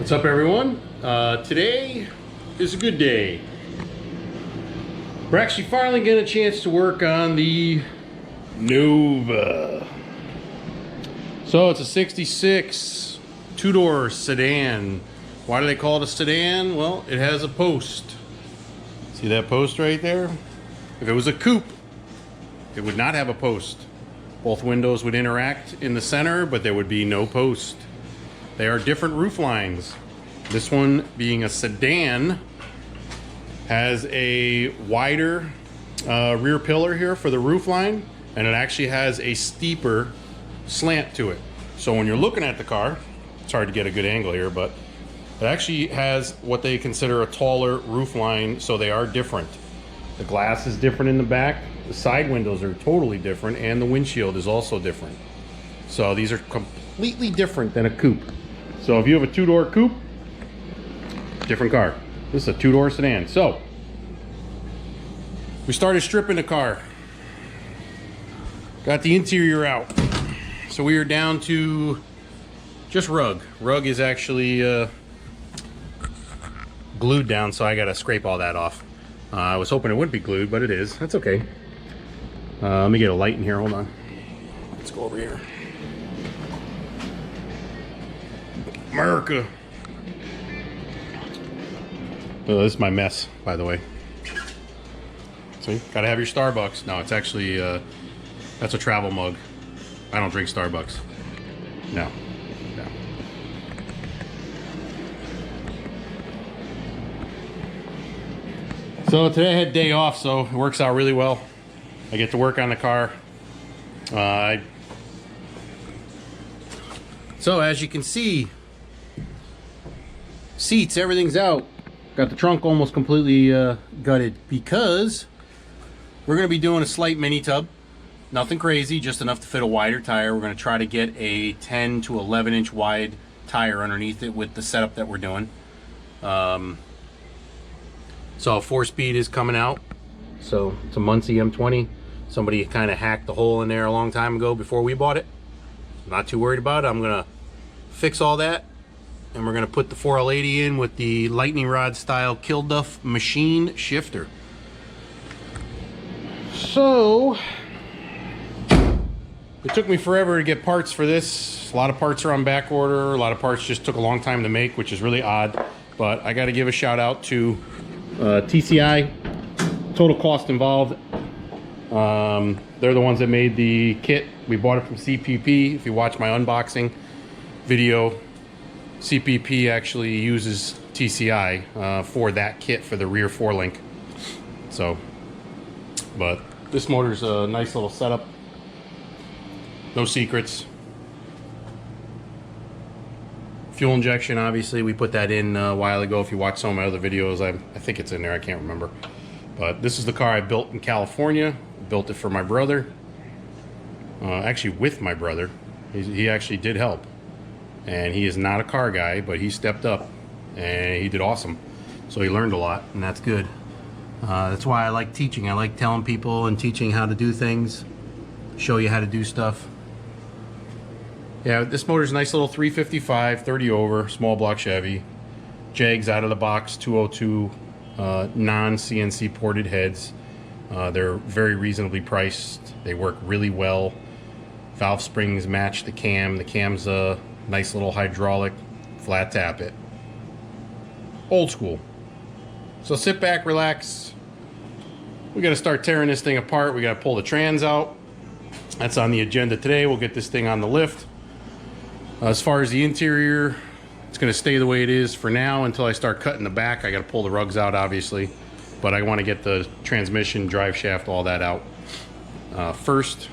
What's up, everyone? Today is a good day. We're actually finally getting a chance to work on the Nova. So it's a 66 two-door sedan. Why do they call it a sedan? Well, it has a post. See that post right there? If it was a coupe, it would not have a post. Both windows would interact in the center, but there would be no post. They are different roof lines. This one, being a sedan, has a wider rear pillar here for the roof line, and it actually has a steeper slant to it. So when you're looking at the car, it's hard to get a good angle here, but it actually has what they consider a taller roof line, so they are different. The glass is different in the back, the side windows are totally different, and the windshield is also different. So these are completely different than a coupe. So if you have a two-door coupe, different car. This is a two-door sedan. So we started stripping the car. Got the interior out. So we are down to just rug. Rug is actually glued down, so I gotta scrape all that off. I was hoping it wouldn't be glued, but it is. That's okay. Let me get a light in here. Hold on. Let's go over here. America. Oh, this is my mess, by the way. See, gotta have your Starbucks. No, it's actually, that's a travel mug. I don't drink Starbucks. No. No. So today I had day off, so it works out really well. I get to work on the car. So as you can see, seats, everything's out. Got the trunk almost completely gutted because we're going to be doing a slight mini tub. Nothing crazy, just enough to fit a wider tire. We're going to try to get a 10 to 11 inch wide tire underneath it with the setup that we're doing. So 4-speed is coming out. So it's a Muncie M20. Somebody kind of hacked the hole in there a long time ago before we bought it. I'm not too worried about it. I'm going to fix all that. And we're going to put the 4L80 in with the lightning rod style Kilduff machine shifter. So it took me forever to get parts for this. A lot of parts are on back order. A lot of parts just took a long time to make, which is really odd. But I got to give a shout out to TCI. Total cost involved. They're the ones that made the kit. We bought it from CPP. If you watch my unboxing video, CPP actually uses TCI for that kit for the rear 4-link. So, but this motor's a nice little setup. No secrets. Fuel injection, obviously, we put that in a while ago. If you watch some of my other videos, I think it's in there. I can't remember. But this is the car I built in California. Built it for my brother. Actually, with my brother. He actually did help. And he is not a car guy, but he stepped up and he did awesome. So he learned a lot, and that's good. That's why I like teaching. I like telling people and teaching how to do things, show you how to do stuff. Yeah, this motor's a nice little 355, 30 over, small block Chevy. Jags out of the box, 202 non-CNC ported heads. They're very reasonably priced. They work really well. Valve springs match the cam. The cam's a nice little hydraulic flat tap it. Old school. So sit back, relax. We got to start tearing this thing apart. We got to pull the trans out. That's on the agenda today. We'll get this thing on the lift. As far as the interior, it's going to stay the way it is for now until I start cutting the back. I got to pull the rugs out, obviously, but I want to get the transmission, drive shaft, all that out first,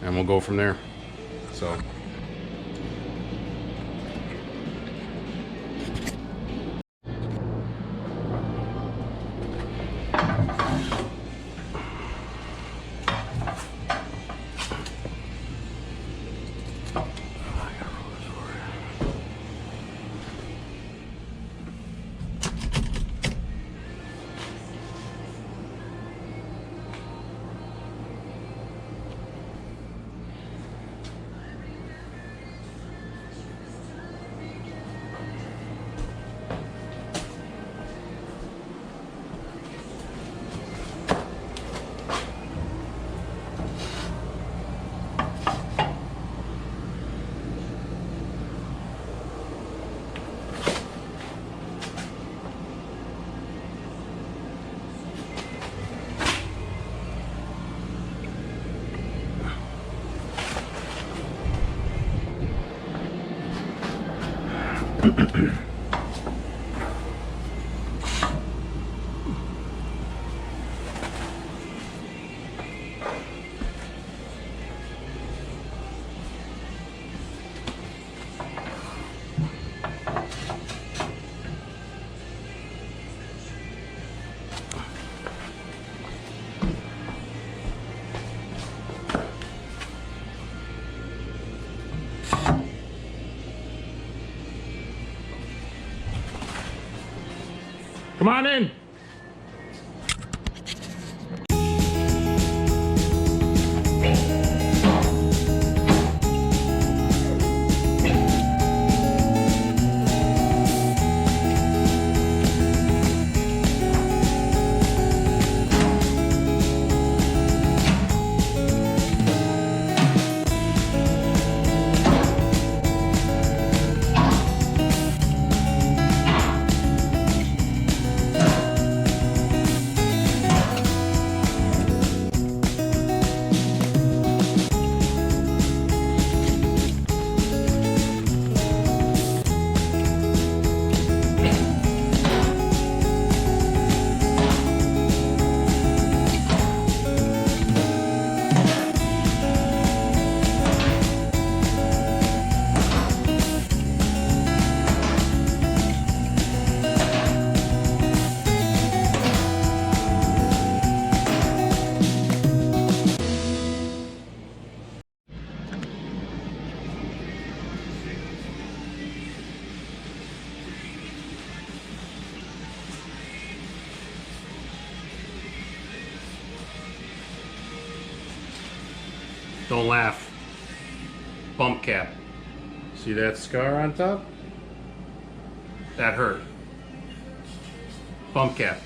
and we'll go from there. So Come on in. Don't laugh. Bump cap. See that scar on top? That hurt. Bump cap.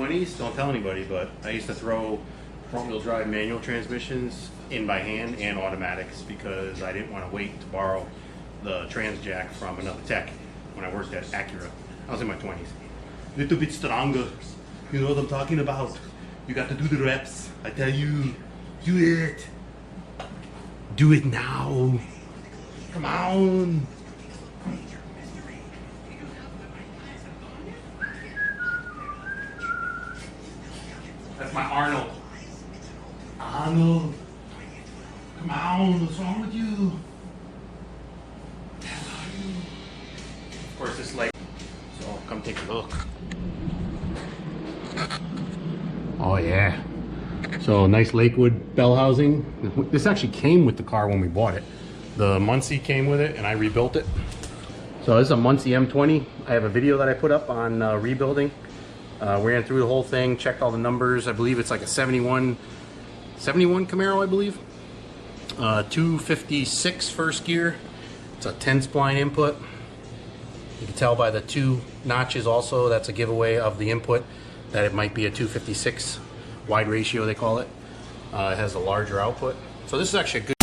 20s, don't tell anybody, but I used to throw front-wheel drive manual transmissions in by hand and automatics because I didn't want to wait to borrow the trans jack from another tech when I worked at Acura. I was in my 20s. Little bit stronger. You know what I'm talking about. You got to do the reps. I tell you, do it. Do it now. Come on. That's my Arnold. Arnold. Come on, what's wrong with you? Of course, this light. So come take a look. Oh yeah. So nice Lakewood bell housing. This actually came with the car when we bought it. The Muncie came with it and I rebuilt it. So this is a Muncie M20. I have a video that I put up on rebuilding. Ran through the whole thing, checked all the numbers. I believe it's like a 71 Camaro, I believe. 256 first gear. It's a 10 spline input. You can tell by the 2 notches also, that's a giveaway of the input, that it might be a 256 wide ratio, they call it. It has a larger output. So this is actually a good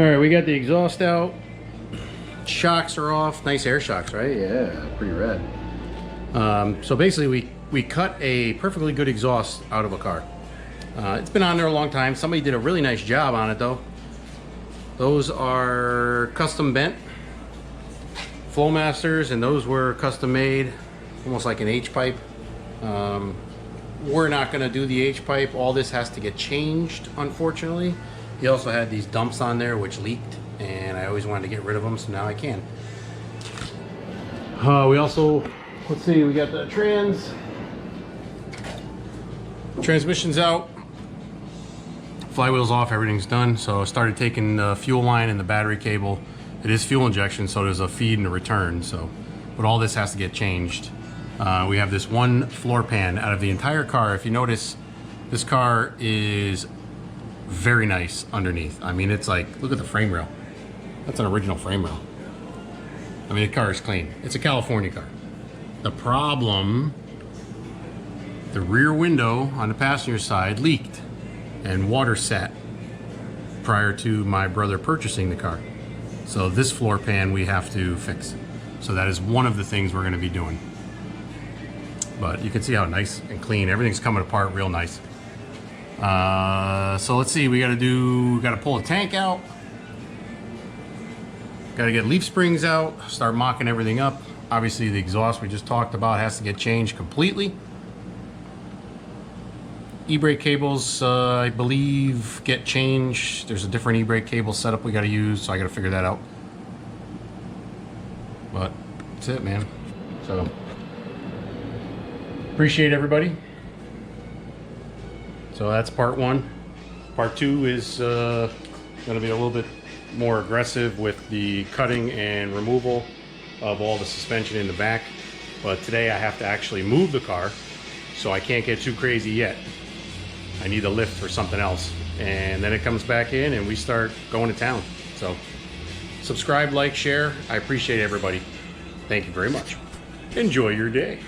All right, we got the exhaust out. Shocks are off. Nice air shocks, right? Yeah, pretty rad. So basically we cut a perfectly good exhaust out of a car. It's been on there a long time. Somebody did a really nice job on it though. Those are custom bent Flowmasters, and those were custom made, almost like an H-pipe. We're not going to do the H-pipe. All this has to get changed, unfortunately. He also had these dumps on there which leaked, and I always wanted to get rid of them, so now I can. We also, let's see, we got the transmission's out, flywheel's off, everything's done. So I started taking the fuel line and the battery cable. It is fuel injection, so there's a feed and a return. So, but all this has to get changed. We have this one floor pan out of the entire car. If you notice, this car is very nice underneath. I mean, it's like, look at the frame rail. That's an original frame rail. I mean, the car is clean. It's a California car. The problem, the rear window on the passenger side leaked and water sat prior to my brother purchasing the car. So this floor pan we have to fix. So that is one of the things we're going to be doing. But you can see how nice and clean everything's coming apart real nice. So let's see, we got to pull a tank out. Got to get leaf springs out, start mocking everything up. Obviously the exhaust we just talked about has to get changed completely. E-brake cables, I believe, get changed. There's a different e-brake cable setup we got to use, so I got to figure that out. But that's it, man. So appreciate everybody. So that's part one. Part two is going to be a little bit more aggressive with the cutting and removal of all the suspension in the back. But today I have to actually move the car, so I can't get too crazy yet. I need a lift for something else, and then it comes back in and we start going to town. So subscribe, like, share. I appreciate everybody. Thank you very much. Enjoy your day.